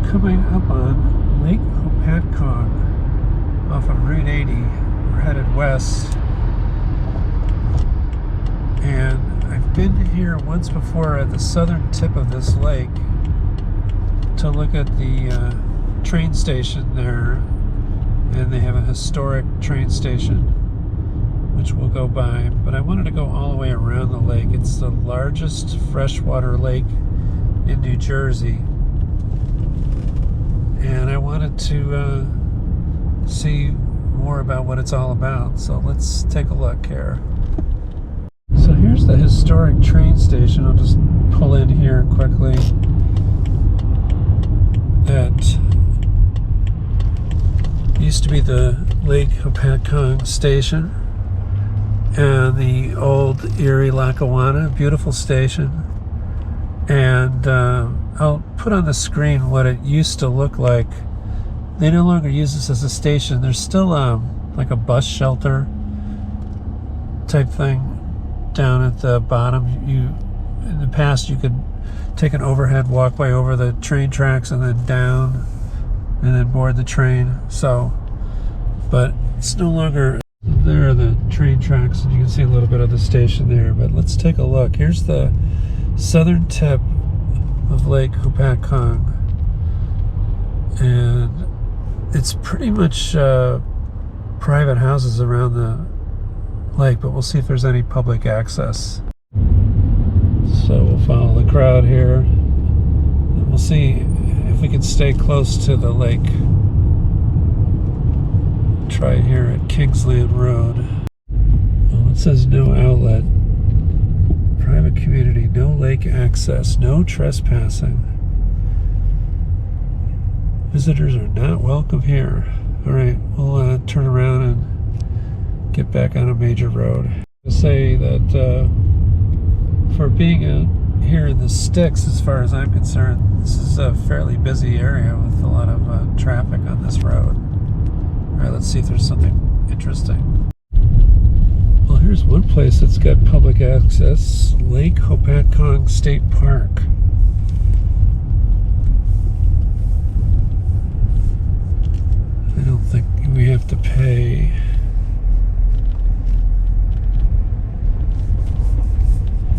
coming up on Lake Hopatcong off of Route 80. We're headed west. And I've been here once before at the southern tip of this lake to look at the train station there. And they have a historic train station which we'll go by. But I wanted to go all the way around the lake. It's the largest freshwater lake in New Jersey. And I wanted to see more about what it's all about. So let's take a look here. So here's the historic train station. I'll just pull in here quickly. That used to be the Lake Hupatcong station and the old Erie Lackawanna, beautiful station. And I'll put on the screen what it used to look like. They no longer use this as a station. There's still like a bus shelter type thing down at the bottom. In the past, you could take an overhead walkway over the train tracks and then down and then board the train. So, but it's no longer. There are the train tracks, and you can see a little bit of the station there. But let's take a look. Here's the southern tip of Lake Hupatcong, and it's pretty much private houses around the lake, but we'll see if there's any public access. So we'll follow the crowd here, and we'll see if we can stay close to the lake. Try here at Kingsland Road. Well, it says no outlet. Private community, no lake access, no trespassing. Visitors are not welcome here. All right, we'll turn around and get back on a major road. I'll say that for being here in the sticks, as far as I'm concerned, this is a fairly busy area with a lot of traffic on this road. All right, let's see if there's something interesting. Well, here's one place that's got public access, Lake Hopatcong State Park. I don't think we have to pay.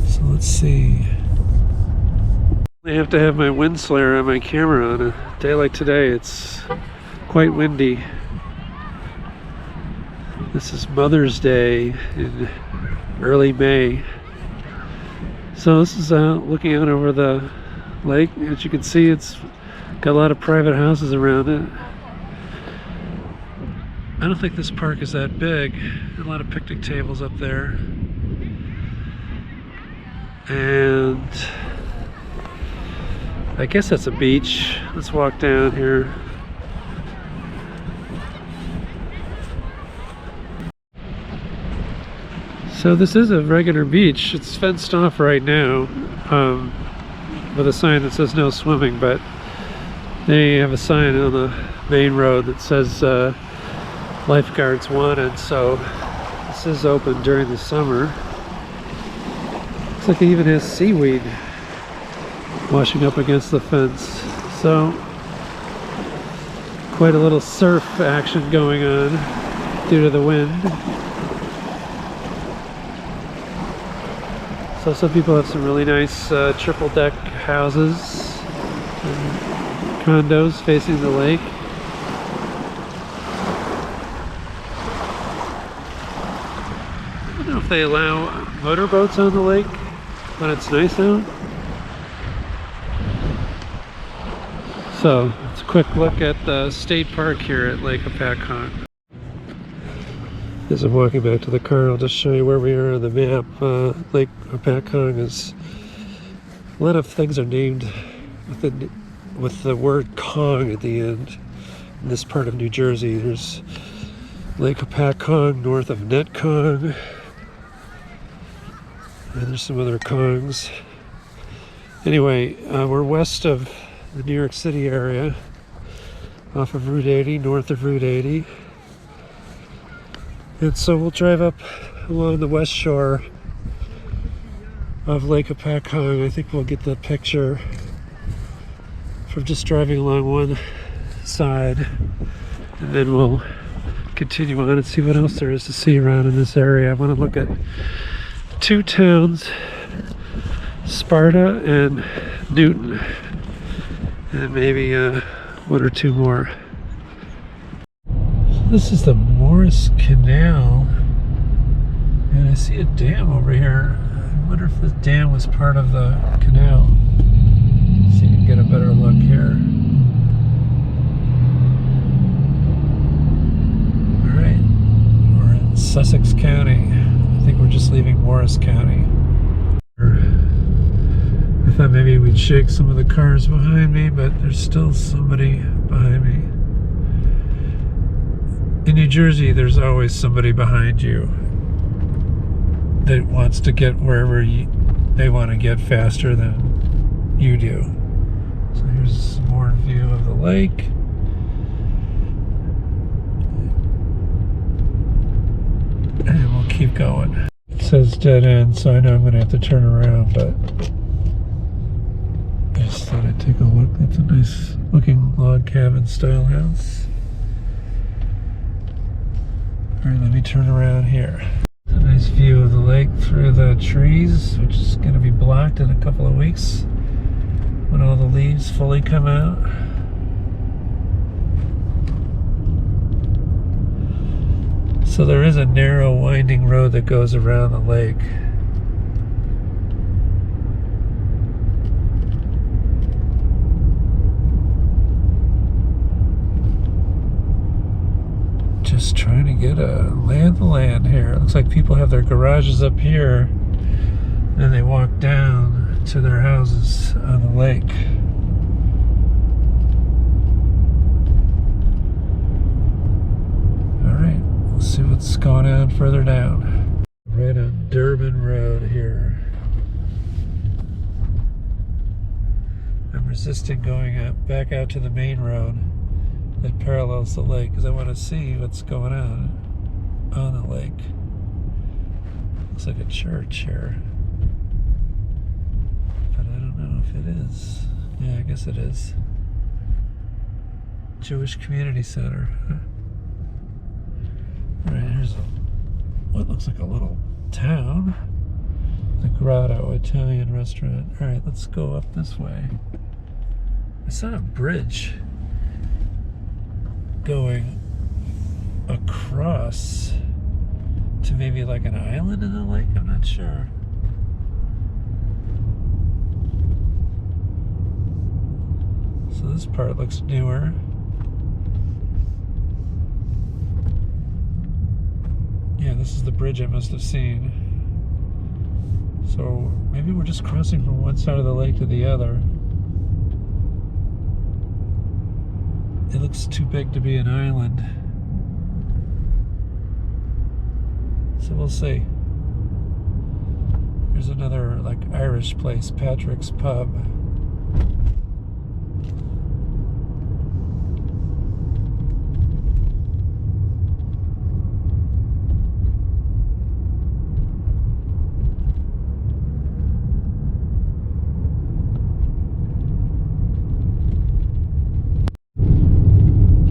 So let's see. I have to have my wind slayer on my camera on a day like today. It's quite windy. This is Mother's Day in early May. So this is looking out over the lake. As you can see, it's got a lot of private houses around it. I don't think this park is that big. A lot of picnic tables up there. And I guess that's a beach. Let's walk down here. So this is a regular beach. It's fenced off right now with a sign that says no swimming, but they have a sign on the main road that says lifeguards wanted. So this is open during the summer. Looks like it even has seaweed washing up against the fence. So quite a little surf action going on due to the wind. So some people have some really nice triple deck houses and condos facing the lake. I don't know if they allow motorboats on the lake when it's nice out. So it's a quick look at the state park here at Lake Hupatcong. As I'm walking back to the car, I'll just show you where we are on the map. Lake Hupatcong is, a lot of things are named with the word Kong at the end. In this part of New Jersey, there's Lake Hupatcong north of Netcong. And there's some other Kongs. Anyway, we're west of the New York City area, off of Route 80, north of Route 80. And so we'll drive up along the west shore of Lake Hupatcong. I think we'll get the picture from just driving along one side, and then we'll continue on and see what else there is to see around in this area. I want to look at two towns, Sparta and Newton, and maybe one or two more. So this is the Morris Canal, and I see a dam over here. I wonder if the dam was part of the canal. See if you can get a better look here. Alright, we're in Sussex County. I think we're just leaving Morris County. I thought maybe we'd shake some of the cars behind me, but there's still somebody behind me. In New Jersey, there's always somebody behind you that wants to get wherever they want to get faster than you do. So here's some more view of the lake. And we'll keep going. It says dead end, so I know I'm going to have to turn around, but I just thought I'd take a look. That's a nice looking log cabin style house. Alright, let me turn around here. A nice view of the lake through the trees, which is going to be blocked in a couple of weeks when all the leaves fully come out. So there is a narrow winding road that goes around the lake. Just trying to get a lay of the land here. It looks like people have their garages up here, and they walk down to their houses on the lake. Alright, we'll see what's going on further down. Right on Durban Road here. I'm resisting going back out to the main road that parallels the lake, because I want to see what's going on the lake. Looks like a church here, but I don't know if it is. Yeah, I guess it is. Jewish Community Center. Alright, here's what looks like a little town. The Grotto Italian restaurant. Alright, let's go up this way. I saw a bridge going across to maybe like an island in the lake. I'm not sure. So this part looks newer. Yeah, this is the bridge I must have seen. So maybe we're just crossing from one side of the lake to the other. It looks too big to be an island. So we'll see. There's another like Irish place, Patrick's Pub.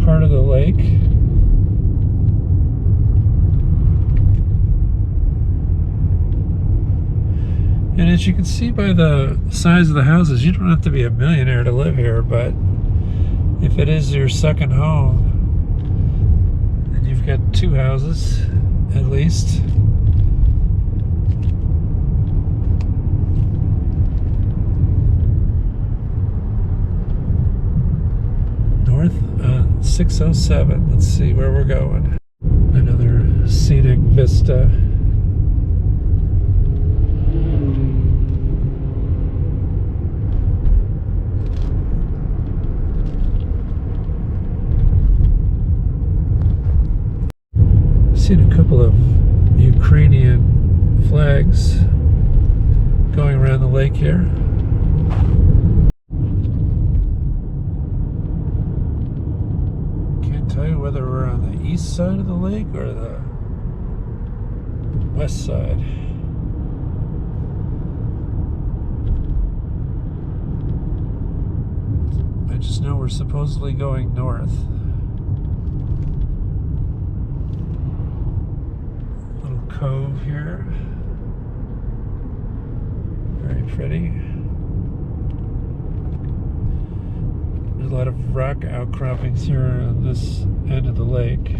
Part of the lake. And as you can see by the size of the houses, you don't have to be a millionaire to live here, but if it is your second home, then you've got two houses at least. North 607. Let's see where we're going. Another scenic vista. Seen a couple of Ukrainian flags going around the lake here. Can't tell you whether we're on the east side of the lake or the west side. I I just know we're supposedly going north. Little cove here. Very pretty. There's a lot of rock outcroppings here on this end of the lake.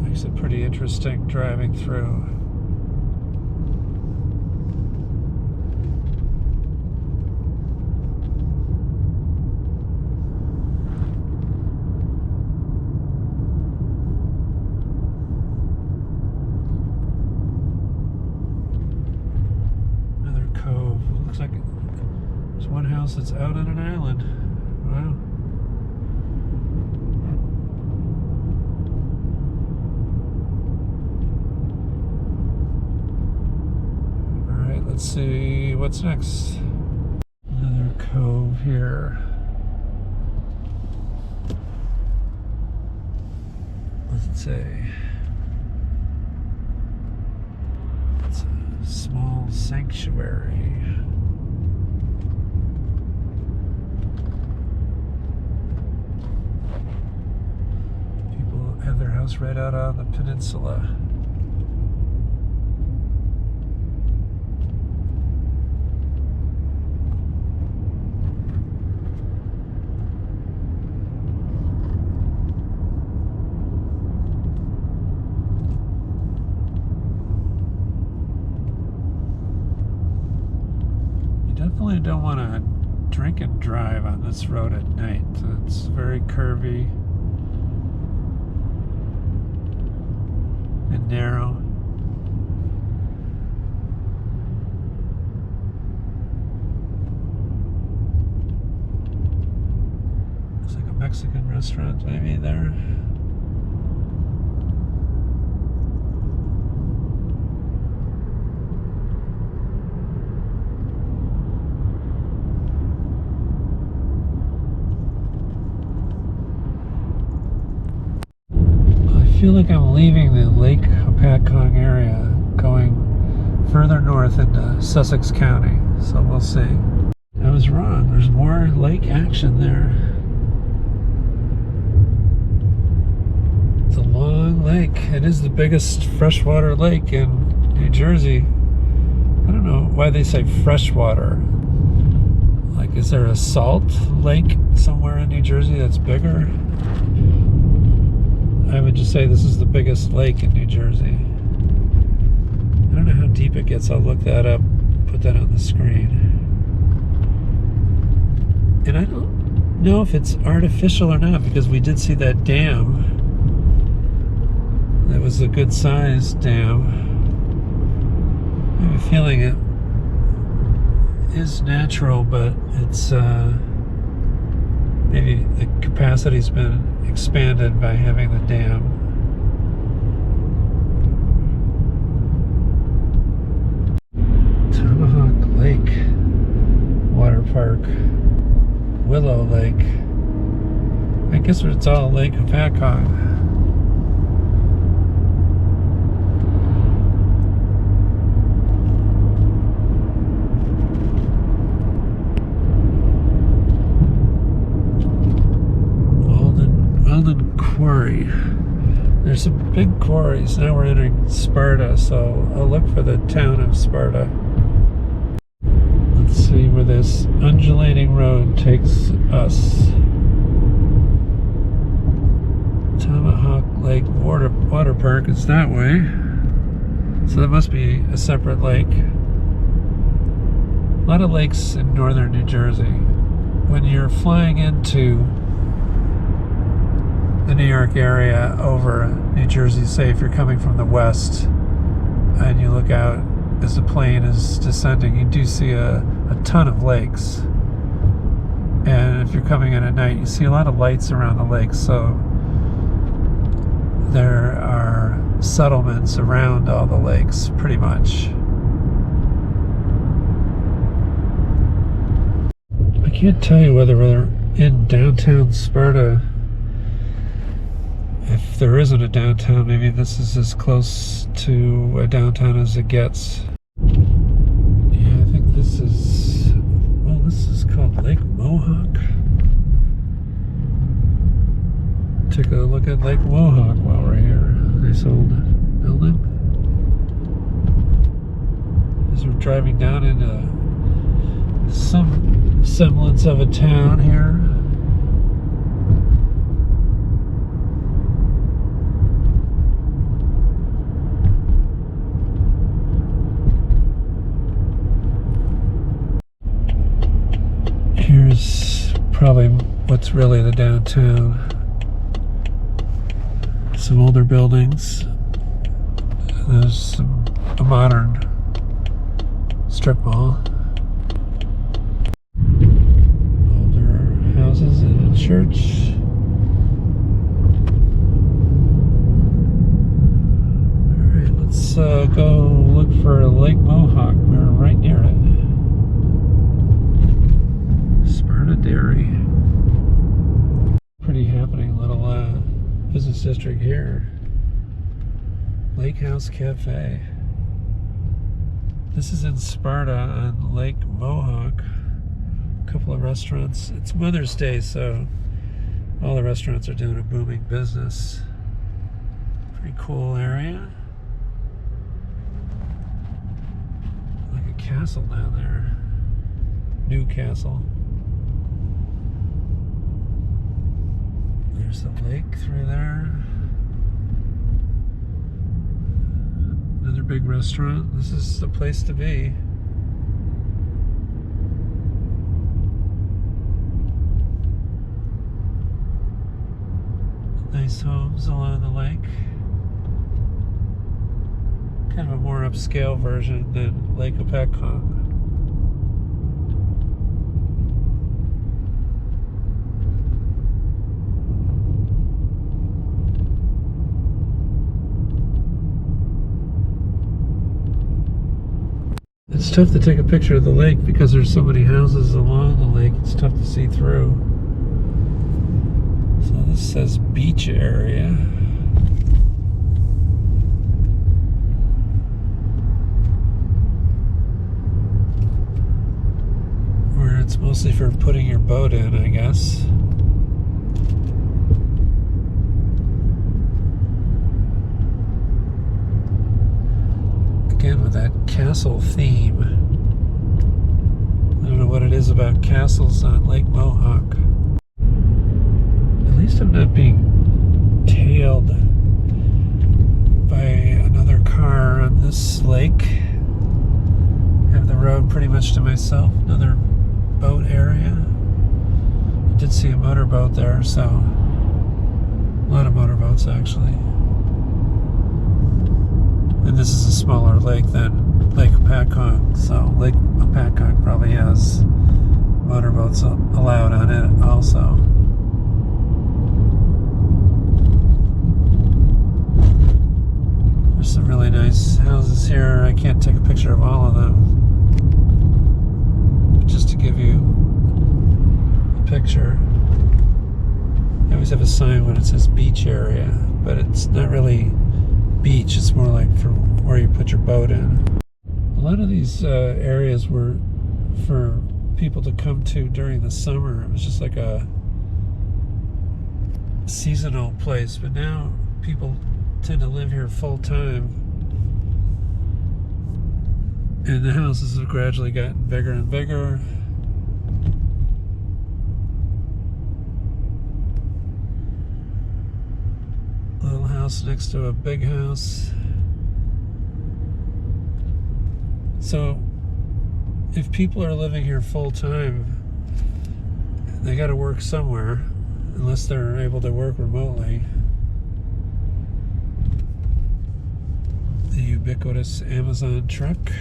Makes it pretty interesting driving through. Another cove. It looks like there's one house that's out on an island. Wow. Let's see what's next. Another cove here. What does it say? It's a small sanctuary. People have their house right out on the peninsula. Definitely don't want to drink and drive on this road at night. It's very curvy and narrow. Looks like a Mexican restaurant maybe there. I feel like I'm leaving the Lake Hupatcong area, going further north into Sussex County, so we'll see. I was wrong, there's more lake action there. It's a long lake. It is the biggest freshwater lake in New Jersey. I don't know why they say freshwater. Like, is there a salt lake somewhere in New Jersey that's bigger? I would just say this is the biggest lake in New Jersey. I don't know how deep it gets. I'll look that up, put that on the screen. And I don't know if it's artificial or not, because we did see that dam. That was a good sized dam. I have a feeling it is natural, but it's maybe the capacity's been expanded by having the dam. Tomahawk Lake Water Park, Willow Lake. I guess it's all Lake Hupatcong. Quarry. There's some big quarries. Now we're entering Sparta, so I'll look for the town of Sparta. Let's see where this undulating road takes us. Tomahawk Lake Water Park is that way. So that must be a separate lake. A lot of lakes in northern New Jersey. When you're flying into the New York area over New Jersey, say if you're coming from the west and you look out as the plane is descending, you do see a ton of lakes. And if you're coming in at night, you see a lot of lights around the lakes, so there are settlements around all the lakes, pretty much. I can't tell you whether we're in downtown Sparta if there isn't a downtown, maybe this is as close to a downtown as it gets. Yeah, I think this is, well, this is called Lake Mohawk. Take a look at Lake Mohawk while we're here. Nice old building. As we're driving down into some semblance of a town here. Here's probably what's really the downtown. Some older buildings. There's a modern strip mall. Older houses and a church. Alright, let's go look for Lake Mohawk. We're right near it. Sparta Dairy. Pretty happening little business district here. Lake House Cafe. This is in Sparta on Lake Mohawk. A couple of restaurants. It's Mother's Day, so all the restaurants are doing a booming business. Pretty cool area. Like a castle down there. New castle. There's the lake through there. Another big restaurant. This is the place to be. Nice homes along the lake. Kind of a more upscale version than Lake Hupatcong. It's tough to take a picture of the lake because there's so many houses along the lake. It's tough to see through. So this says beach area. Where it's mostly for putting your boat in, I guess. Again with that castle theme. I don't know what it is about castles on Lake Mohawk. At least I'm not being tailed by another car on this lake. I have the road pretty much to myself. Another boat area. I did see a motorboat there, so a lot of motorboats actually. And this is a smaller lake than Lake Hupatcong, so Lake Hupatcong probably has motorboats allowed on it also. There's some really nice houses here. I can't take a picture of all of them. But just to give you a picture. I always have a sign when it says beach area, but it's not really beach, it's more like for where you put your boat in. A lot of these areas were for people to come to during the summer. It was just like a seasonal place, but now people tend to live here full time, and the houses have gradually gotten bigger and bigger. Little house next to a big house. So if people are living here full time, they got to work somewhere, unless they're able to work remotely. The ubiquitous Amazon truck.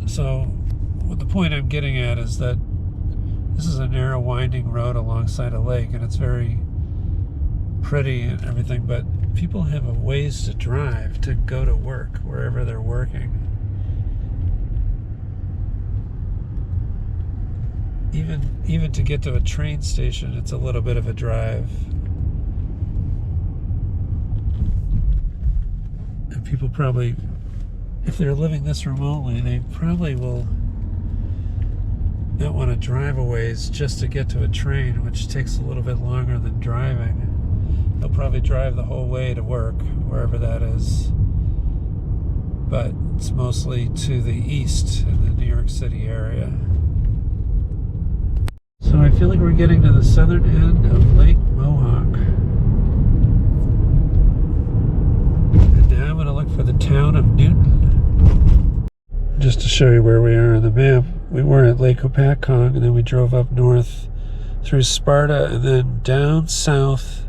So what the point I'm getting at is that this is a narrow winding road alongside a lake, and it's very pretty and everything, but people have a ways to drive to go to work wherever they're working. even to get to a train station, it's a little bit of a drive. And people probably, if they're living this remotely, they probably will not want to drive a ways just to get to a train, which takes a little bit longer than driving. They'll probably drive the whole way to work, wherever that is. But it's mostly to the east in the New York City area. So I feel like we're getting to the southern end of Lake Mohawk. And now I'm going to look for the town of Newton. Just to show you where we are on the map, we were at Lake Hupatcong, and then we drove up north through Sparta, and then down southwest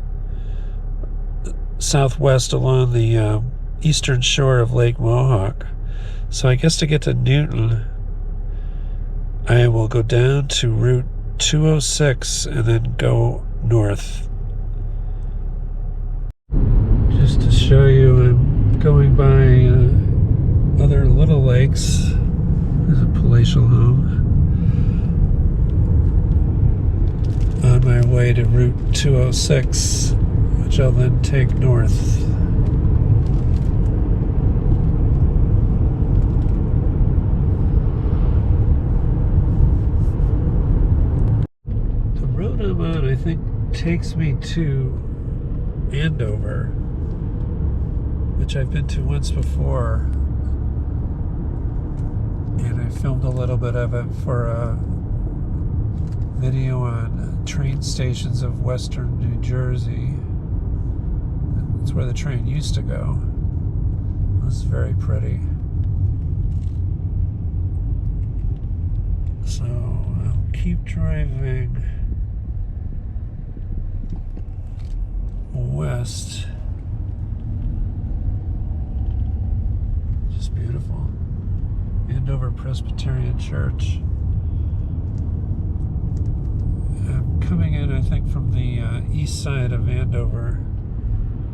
along the eastern shore of Lake Mohawk. So I guess to get to Newton, I will go down to Route 206 and then go north. Just to show you, I'm going by other little lakes. There's a palatial home. On my way to Route 206, which I'll then take north. The road I'm on, I think, takes me to Andover, which I've been to once before. And I filmed a little bit of it for a video on train stations of western New Jersey. That's where the train used to go. It was very pretty. So I'll keep driving west. Just beautiful. Andover Presbyterian Church. I'm coming in, I think, from the east side of Andover,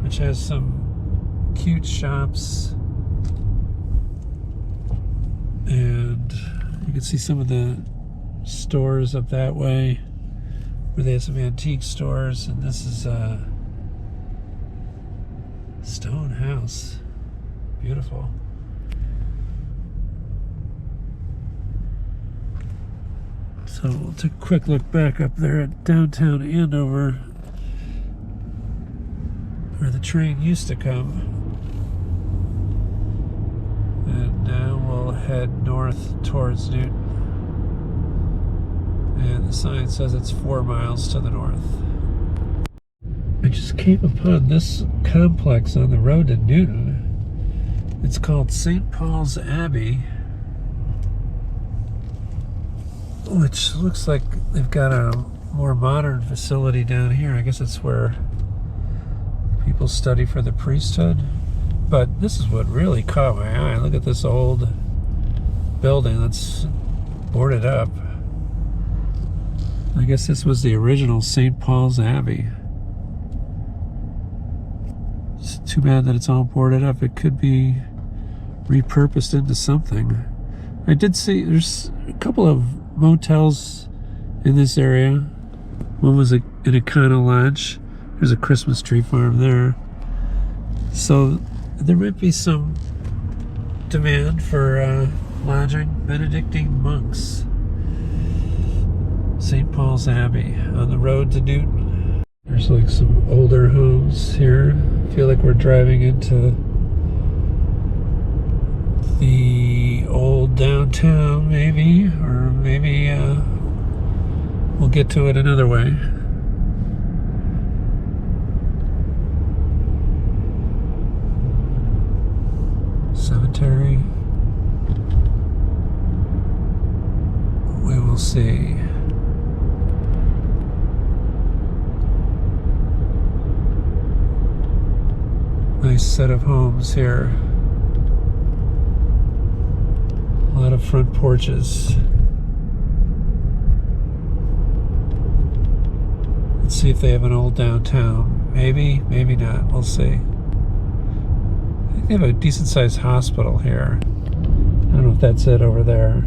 which has some cute shops, and you can see some of the stores up that way where they have some antique stores. And this is a stone house. Beautiful. So we'll take a quick look back up there at downtown Andover, where the train used to come. And now we'll head north towards Newton. And the sign says it's 4 miles to the north. I just came upon this complex on the road to Newton. It's called St. Paul's Abbey, which looks like they've got a more modern facility down here. I guess it's where people study for the priesthood. But this is what really caught my eye. Look at this old building that's boarded up. I guess this was the original St. Paul's Abbey. It's too bad that it's all boarded up. It could be repurposed into something. I did see there's a couple of motels in this area. One was in a Canal lodge. There's a Christmas tree farm there. So there might be some demand for lodging. Benedictine monks. St. Paul's Abbey on the road to Newton. There's like some older homes here. I feel like we're driving into the old downtown, maybe, or maybe we'll get to it another way. Cemetery. We will see. Nice set of homes here. A lot of front porches. Let's see if they have an old downtown. Maybe, maybe not. We'll see. I think they have a decent sized hospital here. I don't know if that's it over there.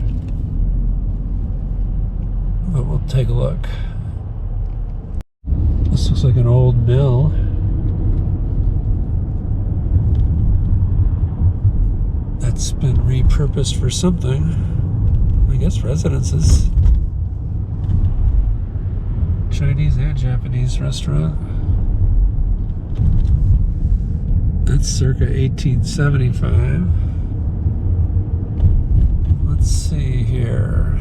but we'll take a look. This looks like an old mill. That's been repurposed for something. I guess residences. Chinese and Japanese restaurant. That's circa 1875. Let's see here.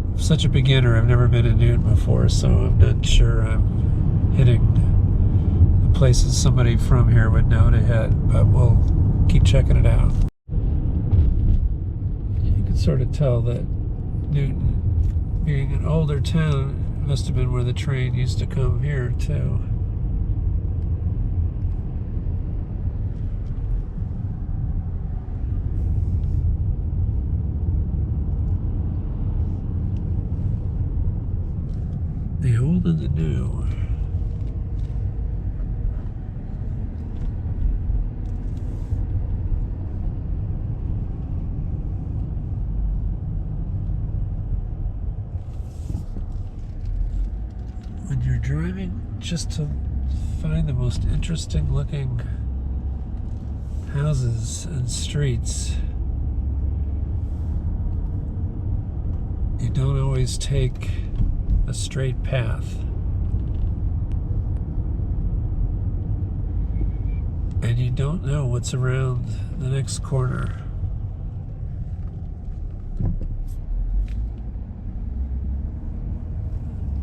I'm such a beginner. I've never been in Newton before, so I'm not sure I'm hitting the places somebody from here would know to hit, but we'll keep checking it out. You can sort of tell that Newton, being an older town, must have been where the train used to come here too. The old and the new. When you're driving, just to find the most interesting looking houses and streets, you don't always take a straight path. And you don't know what's around the next corner.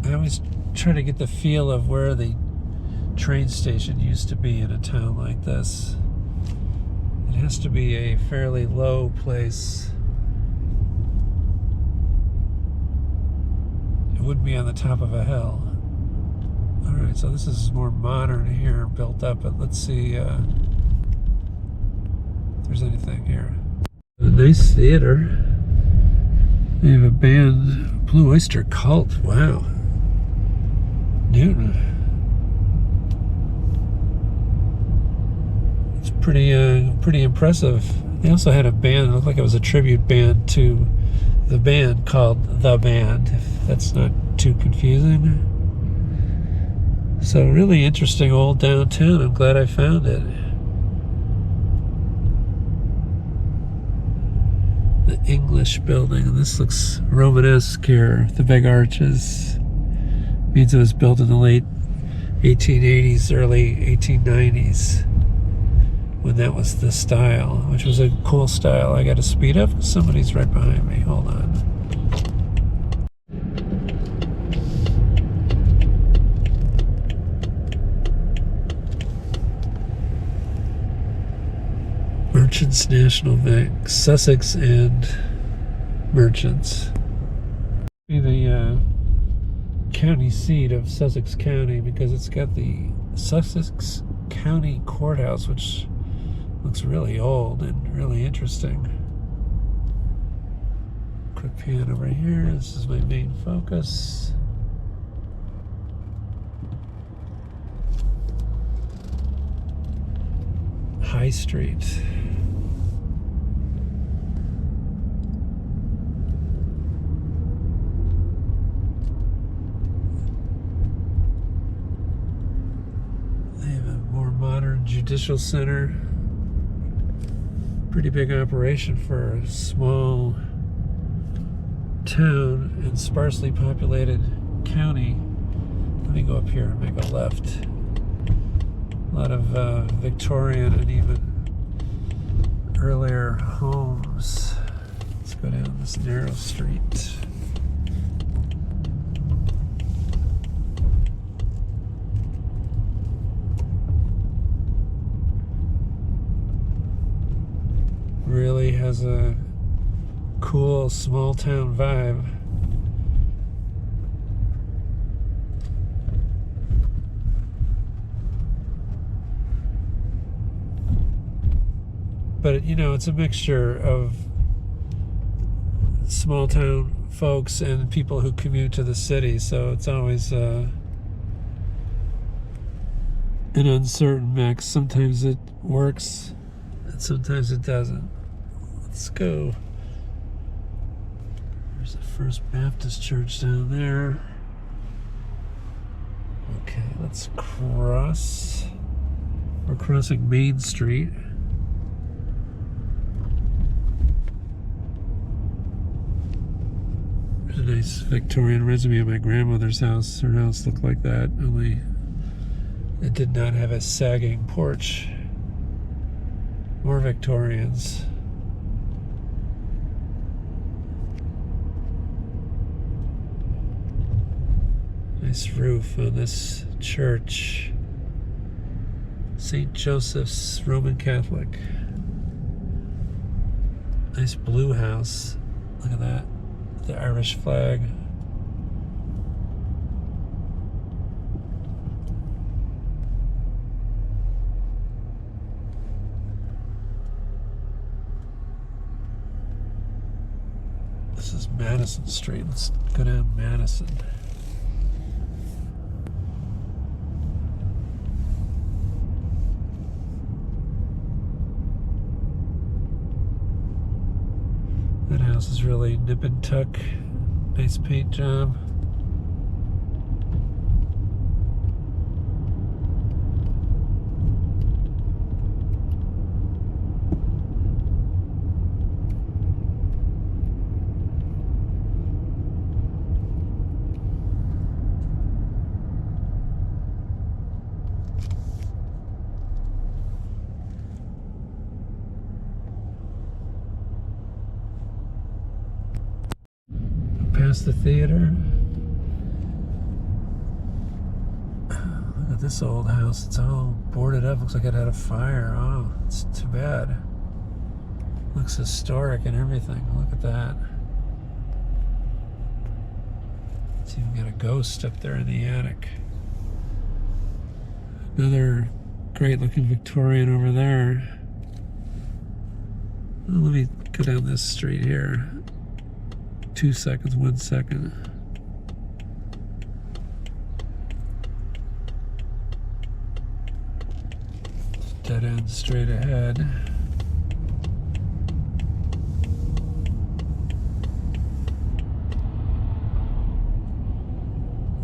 I always try to get the feel of where the train station used to be in a town like this. It has to be a fairly low place. It wouldn't be on the top of a hill. Alright, so this is more modern here, built up, but let's see if there's anything here. A nice theater. They have a band, Blue Oyster Cult. Wow. Newton. It's pretty impressive. They also had a band, it looked like it was a tribute band to the band called The Band, if that's not too confusing. So really interesting old downtown. I'm glad I found it. The English building, and this looks Romanesque here. The big arches. Means it was built in the late 1880s, early 1890s, when that was the style, which was a cool style. I got to speed up because somebody's right behind me. Hold on. Merchants National Bank, Sussex and Merchants. Be the county seat of Sussex County because it's got the Sussex County Courthouse, which looks really old and really interesting. Quick pan over here. This is my main focus. High Street. Judicial Center. Pretty big operation for a small town and sparsely populated county. Let me go up here and make a left. A lot of Victorian and even earlier homes. Let's go down this narrow street. Really has a cool small town vibe. But you know, it's a mixture of small town folks and people who commute to the city, so it's always an uncertain mix. Sometimes it works. and sometimes it doesn't. Let's go. There's the First Baptist Church down there. Okay, let's cross. We're crossing Main Street. There's a nice Victorian resume of my grandmother's house. Her house looked like that, only it did not have a sagging porch. More Victorians. Nice roof on this church. St. Joseph's Roman Catholic. Nice blue house. Look at that. The Irish flag. This is Madison Street. Let's go down Madison. That house is really nip and tuck. Nice paint job. Past the theater. Look at this old house. It's all boarded up. Looks like it had a fire. Oh, it's too bad. Looks historic and everything. Look at that. It's even got a ghost up there in the attic. Another great looking Victorian over there. Well, let me go down this street here. 2 seconds, 1 second. Dead end straight ahead.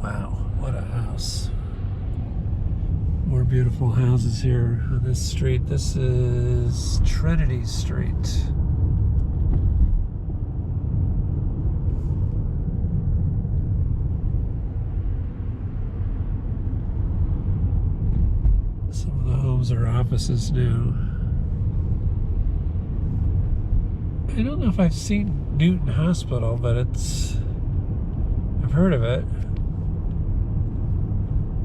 Wow, what a house. More beautiful houses here on this street. This is Trinity Street. Or offices now. I don't know if I've seen Newton Hospital, but I've heard of it.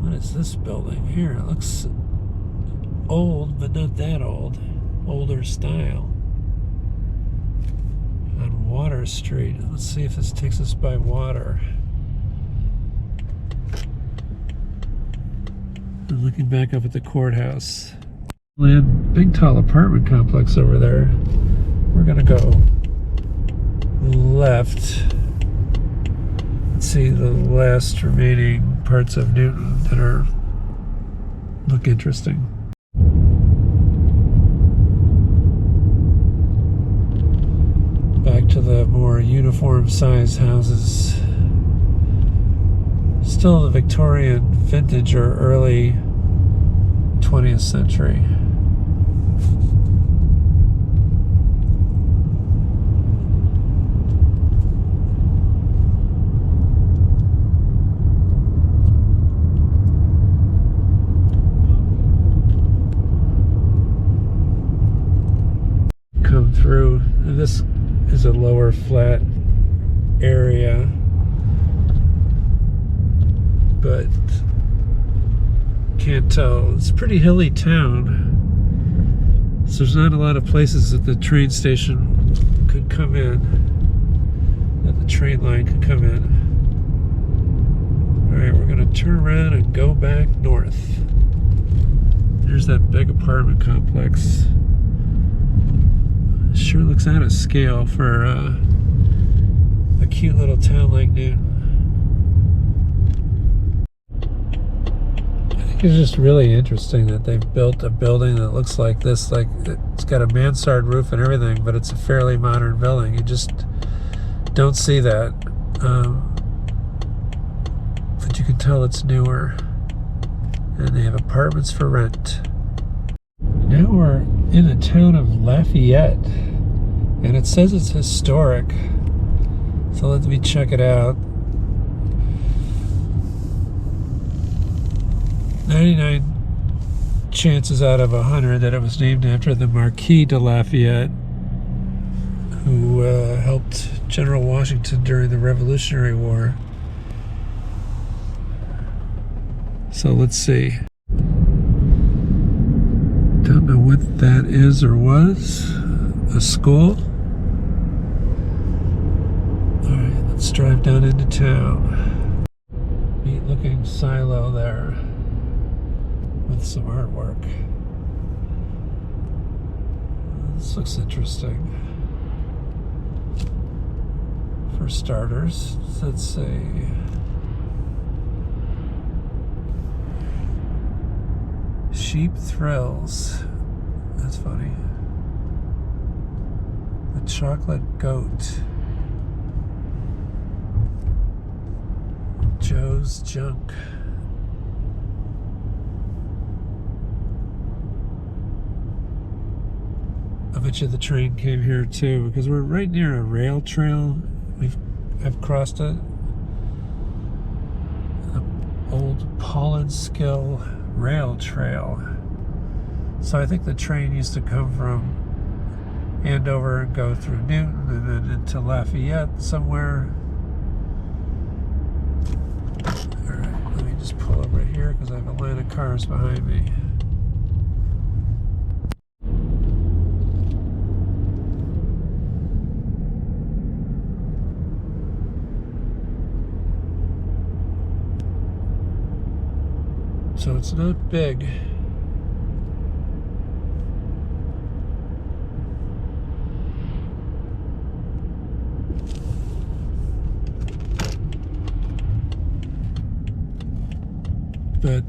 What is this building here? It looks old, but not that old. Older style. On Water Street. Let's see if this takes us by water. Looking back up at the courthouse. Big tall apartment complex over there. We're gonna go left. Let's see the last remaining parts of Newton that look interesting. Back to the more uniform size houses. Still the Victorian vintage or early 20th century. Come through, and this is a lower flat area, but can't tell. It's a pretty hilly town, so there's not a lot of places that the train station could come in, that the train line could come in. Alright, we're going to turn around and go back north. There's that big apartment complex. It sure looks out of scale for a cute little town like Newton. think it's just really interesting that they've built a building that looks like this. Like, it's got a mansard roof and everything, but it's a fairly modern building. You just don't see that. But you can tell it's newer. And they have apartments for rent. Now we're in the town of Lafayette. And it says it's historic. So let me check it out. 99 chances out of 100 that it was named after the Marquis de Lafayette, who helped General Washington during the Revolutionary War. So let's see. Don't know what that is or was. A school? Alright, let's drive down into town. Neat looking silo there with some artwork. This looks interesting. For starters, let's see. Sheep Thrills. That's funny. The Chocolate Goat. Joe's Junk. I bet you the train came here too, because we're right near a rail trail. I've crossed it. An old Paulinskill rail trail. So I think the train used to come from Andover and go through Newton and then into Lafayette somewhere. Alright, let me just pull over here because I have a line of cars behind me. So it's not big. But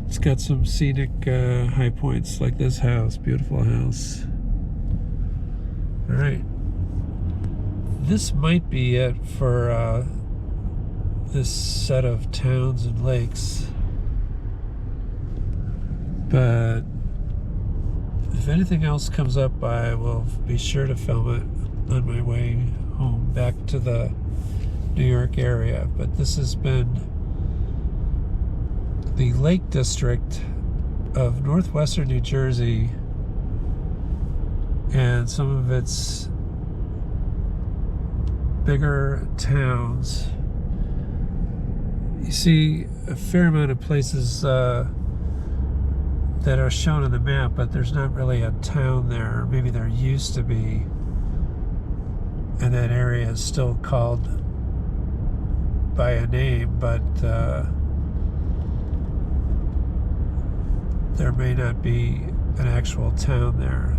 it's got some scenic high points like this house. Beautiful house. All right. This might be it for this set of towns and lakes, but if anything else comes up, I will be sure to film it on my way home back to the New York area. But this has been the Lake District of Northwestern New Jersey and some of its bigger towns. You see a fair amount of places that are shown on the map, but there's not really a town there. Maybe there used to be, and that area is still called by a name, but there may not be an actual town there.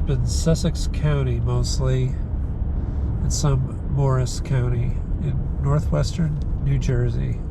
Been Sussex County mostly, and some Morris County in northwestern New Jersey.